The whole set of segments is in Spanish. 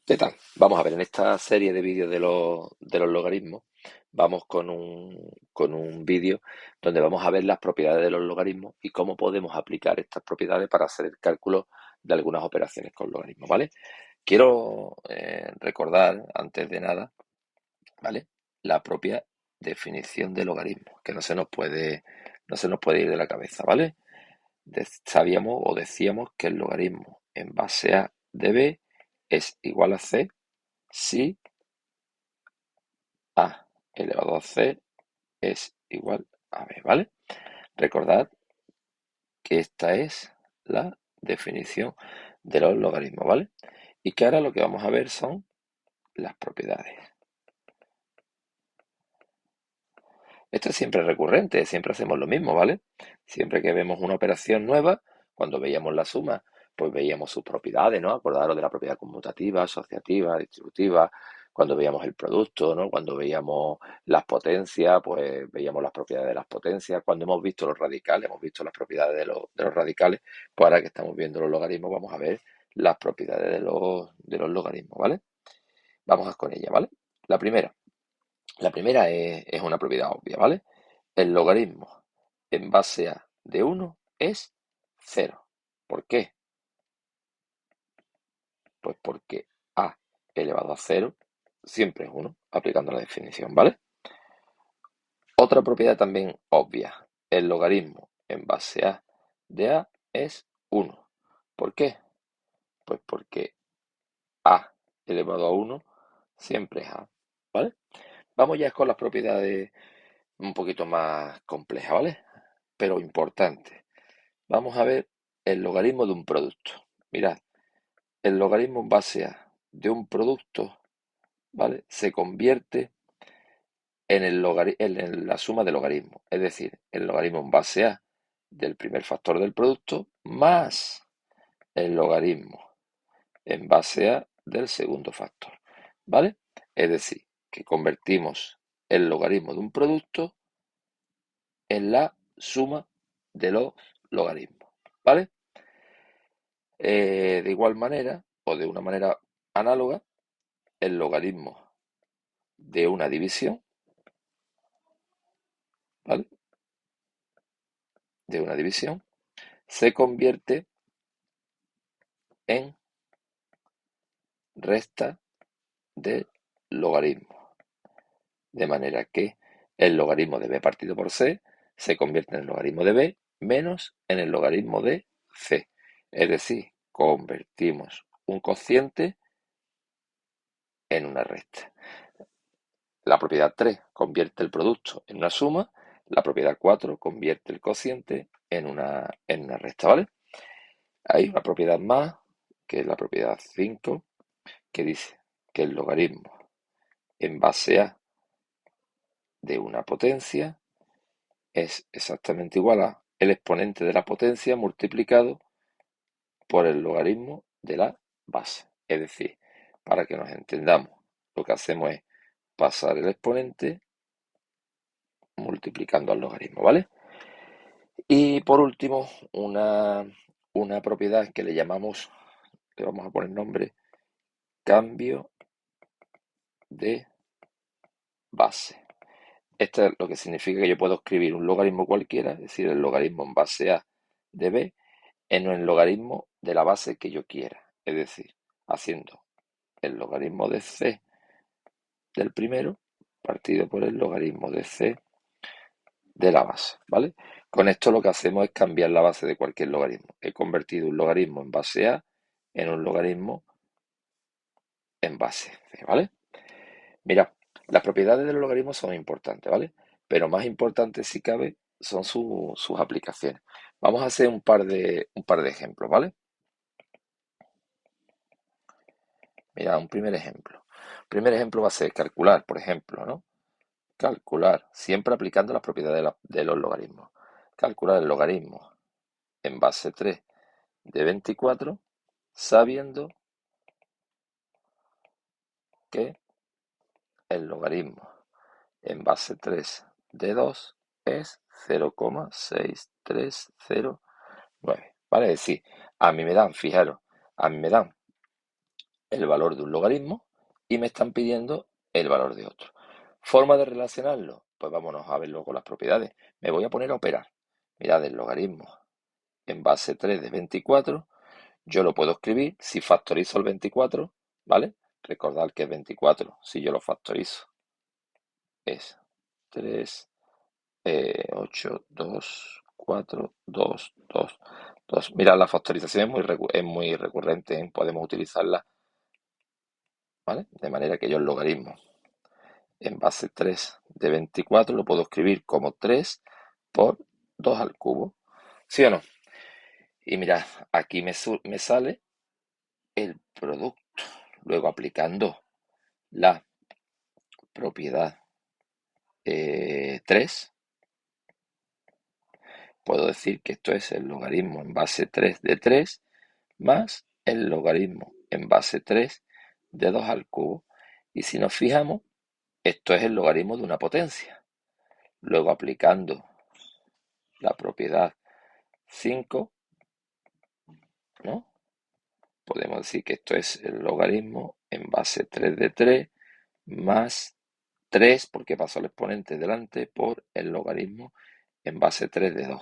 ¿Qué tal? Vamos a ver, en esta serie de vídeos de los logaritmos, vamos con un vídeo donde vamos a ver las propiedades de los logaritmos y cómo podemos aplicar estas propiedades para hacer el cálculo de algunas operaciones con logaritmos, ¿vale? Quiero recordar, antes de nada, ¿vale? La propia definición de logaritmo, que no se nos puede ir de la cabeza, ¿vale? Sabíamos o decíamos que el logaritmo en base a de b es igual a c si a elevado a c es igual a b, ¿vale? Recordad que esta es la definición de los logaritmos, ¿vale? Y que ahora lo que vamos a ver son las propiedades. Esto es siempre recurrente, siempre hacemos lo mismo, ¿vale? Siempre que vemos una operación nueva, cuando veíamos la suma, pues veíamos sus propiedades, ¿no? Acordaros de la propiedad conmutativa, asociativa, distributiva, cuando veíamos el producto, ¿no? Cuando veíamos las potencias, pues veíamos las propiedades de las potencias. Cuando hemos visto los radicales, hemos visto las propiedades de los radicales, pues ahora que estamos viendo los logaritmos, vamos a ver las propiedades de los logaritmos, ¿vale? Vamos a con ella, ¿vale? La primera. La primera es una propiedad obvia, ¿vale? El logaritmo en base a de 1 es 0. ¿Por qué? Pues porque a elevado a 0 siempre es 1, aplicando la definición, ¿vale? Otra propiedad también obvia. El logaritmo en base a de a es 1. ¿Por qué? Pues porque a elevado a 1 siempre es a, ¿vale? Vamos ya con las propiedades un poquito más complejas, ¿vale? Pero importante. Vamos a ver el logaritmo de un producto. Mirad, el logaritmo en base a de un producto, ¿vale? Se convierte en la suma de logaritmos. Es decir, el logaritmo en base a del primer factor del producto más el logaritmo en base a del segundo factor, ¿vale? Es decir, que convertimos el logaritmo de un producto en la suma de los logaritmos, ¿vale? De igual manera, o de una manera análoga, el logaritmo de una división, ¿vale? De una división se convierte en resta de logaritmo. De manera que el logaritmo de b partido por c se convierte en el logaritmo de b menos en el logaritmo de c. Es decir, convertimos un cociente en una resta. La propiedad 3 convierte el producto en una suma. La propiedad 4 convierte el cociente en una resta, ¿vale? Hay una propiedad más, que es la propiedad 5, que dice que el logaritmo en base a de una potencia es exactamente igual a el exponente de la potencia multiplicado por el logaritmo de la base. Es decir, para que nos entendamos, lo que hacemos es pasar el exponente multiplicando al logaritmo, ¿vale? Y por último, una propiedad que le llamamos, le vamos a poner nombre, cambio de base. Esto es lo que significa que yo puedo escribir un logaritmo cualquiera, es decir, el logaritmo en base a de b, en el logaritmo de la base que yo quiera. Es decir, haciendo el logaritmo de c del primero partido por el logaritmo de c de la base, ¿vale? Con esto lo que hacemos es cambiar la base de cualquier logaritmo. He convertido un logaritmo en base a en un logaritmo en base c, ¿vale? Mira, las propiedades de los logaritmos son importantes, ¿vale? Pero más importantes, si cabe, son sus aplicaciones. Vamos a hacer un par de ejemplos, ¿vale? Mira, un primer ejemplo. El primer ejemplo va a ser calcular, por ejemplo, ¿no? Calcular, siempre aplicando las propiedades de los logaritmos. Calcular el logaritmo en base 3 de 24, sabiendo que el logaritmo en base 3 de 2 es 0,6309. ¿Vale? Es decir, a mí me dan, fijaros, a mí me dan el valor de un logaritmo y me están pidiendo el valor de otro. ¿Forma de relacionarlo? Pues vámonos a ver luego las propiedades. Me voy a poner a operar. Mirad, el logaritmo en base 3 de 24, yo lo puedo escribir si factorizo el 24, ¿vale? Recordad que el 24, si yo lo factorizo, es 3, 8, 2, 4, 2, 2, 2. Mirad, la factorización es muy recurrente, ¿eh? Podemos utilizarla, ¿vale? De manera que yo el logaritmo en base 3 de 24 lo puedo escribir como 3 por 2 al cubo. ¿Sí o no? Y mirad, aquí me sale el producto. Luego aplicando la propiedad 3, puedo decir que esto es el logaritmo en base 3 de 3 más el logaritmo en base 3 de 2 al cubo. Y si nos fijamos, esto es el logaritmo de una potencia. Luego aplicando la propiedad 5, ¿no? Podemos decir que esto es el logaritmo en base 3 de 3 más 3, porque pasó el exponente delante, por el logaritmo en base 3 de 2.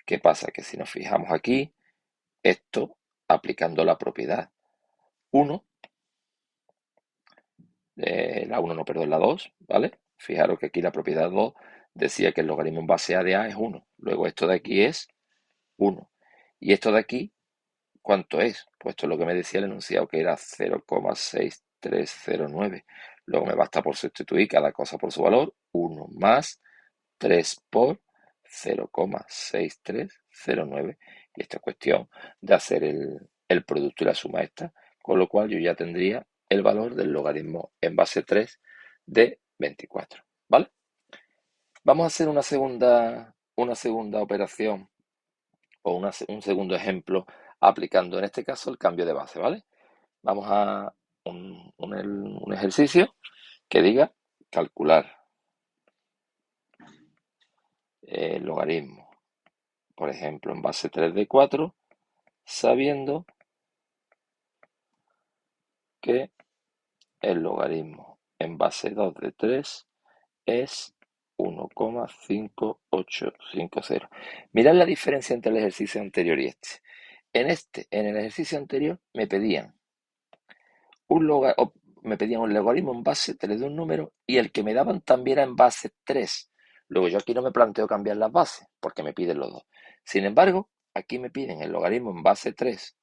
¿Qué pasa? Que si nos fijamos aquí, esto, aplicando la propiedad 1, la 1 no, perdón, la 2, ¿vale? Fijaros que aquí la propiedad 2 decía que el logaritmo en base a de a es 1. Luego esto de aquí es 1. Y esto de aquí, ¿cuánto es? Pues esto es lo que me decía el enunciado, que era 0,6309. Luego me basta por sustituir cada cosa por su valor. 1 más 3 por 0,6309. Y esta es cuestión de hacer el producto y la suma esta, con lo cual yo ya tendría el valor del logaritmo en base 3 de 24. ¿Vale? Vamos a hacer una segunda operación o un segundo ejemplo aplicando en este caso el cambio de base, ¿vale? Vamos a un ejercicio que diga calcular el logaritmo, por ejemplo, en base 3 de 4, sabiendo que el logaritmo en base 2 de 3 es 1,5850. Mirad la diferencia entre el ejercicio anterior y este. En el ejercicio anterior me pedían un logaritmo en base 3 de un número y el que me daban también era en base 3. Luego yo aquí no me planteo cambiar las bases porque me piden los dos. Sin embargo, aquí me piden el logaritmo en base 3.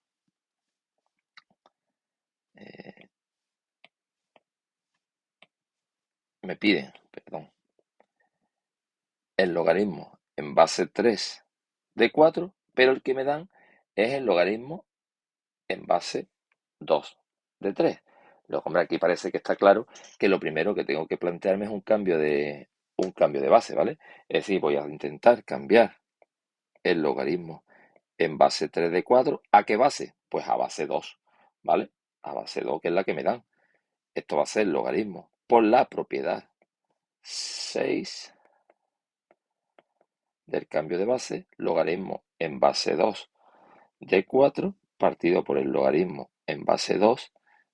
Me piden, perdón, el logaritmo en base 3 de 4, pero el que me dan es el logaritmo en base 2 de 3. Luego, hombre, aquí parece que está claro que lo primero que tengo que plantearme es un cambio de base, ¿vale? Es decir, voy a intentar cambiar el logaritmo en base 3 de 4. ¿A qué base? Pues a base 2, ¿vale? A base 2, que es la que me dan. Esto va a ser el logaritmo por la propiedad 6 del cambio de base, logaritmo en base 2 de 4 partido por el logaritmo en base 2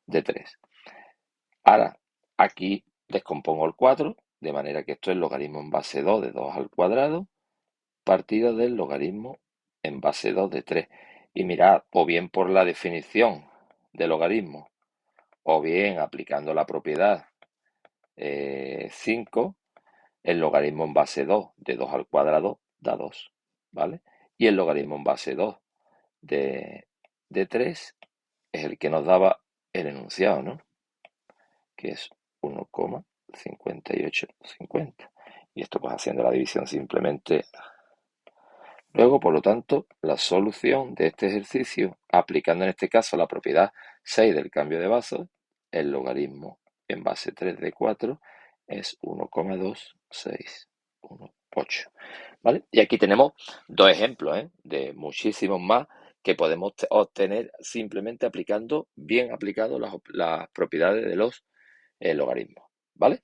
de 3. Ahora, aquí descompongo el 4, de manera que esto es logaritmo en base 2 de 2 al cuadrado, partido del logaritmo en base 2 de 3. Y mirad, o bien por la definición de logaritmo, o bien aplicando la propiedad 5, el logaritmo en base 2 de 2 al cuadrado da 2, ¿vale? Y el logaritmo en base 2 de 3 es el que nos daba el enunciado, ¿no? Que es 1,5850. Y esto pues haciendo la división simplemente. Luego, por lo tanto, la solución de este ejercicio, aplicando en este caso la propiedad 6 del cambio de base, el logaritmo en base 3 de 4 es 1,2618. ¿Vale? Y aquí tenemos dos ejemplos, ¿eh?, de muchísimos más que podemos obtener simplemente aplicando, bien aplicado las propiedades de los logaritmos. ¿Vale?